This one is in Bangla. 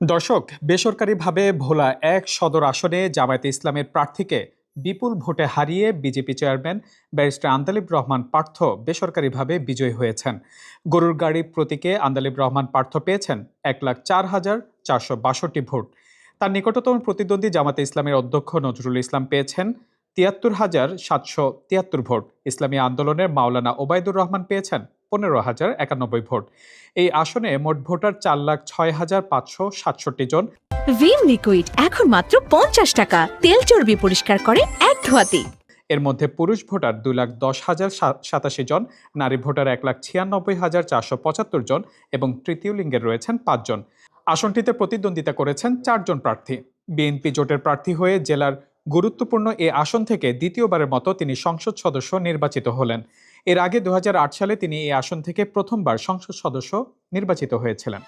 দর্শক, বেসরকারিভাবে ভোলা ১ সদর আসনে জামায়াতে ইসলামের প্রার্থীকে বিপুল ভোটে হারিয়ে BJP chairman barrister Andalib Rahman Partha বেসরকারিভাবে বিজয়ী হয়েছেন। গরুর গাড়ি প্রতীকে আন্দালিব রহমান পার্থ পেয়েছেন ১,০৪,৪৬২ ভোট। তার নিকটতম প্রতিদ্বন্দ্বী জামায়াতে ইসলামের অধ্যক্ষ নজরুল ইসলাম পেয়েছেন ৭৩,৭৭৩ ভোট। ইসলামী আন্দোলনের মাওলানা ওবায়দুর রহমান পেয়েছেন ১৫,০৯১ ভোট। এই আসনে মোট ভোটার ৪,৬,৫৬৭ জন। ভিম লিকুইড এখন মাত্র ৫০ টাকা, তেল চর্বি পরিষ্কার করে এক ধোয়াতেই। এর মধ্যে পুরুষ ভোটার ২,১০,০৮৭ জন, নারী ভোটার ১,৯৬,৪৭৫ জন এবং তৃতীয় লিঙ্গের রয়েছেন ৫ জন। আসনটিতে প্রতিদ্বন্দ্বিতা করেছেন ৪ জন প্রার্থী। বিএনপি জোটের প্রার্থী হয়ে জেলার গুরুত্বপূর্ণ এ আসন থেকে দ্বিতীয়বারের মতো তিনি সংসদ সদস্য নির্বাচিত হলেন। এর আগে ২০০৮ সালে তিনি এই আসন থেকে প্রথমবার সংসদ সদস্য নির্বাচিত হয়েছিলেন।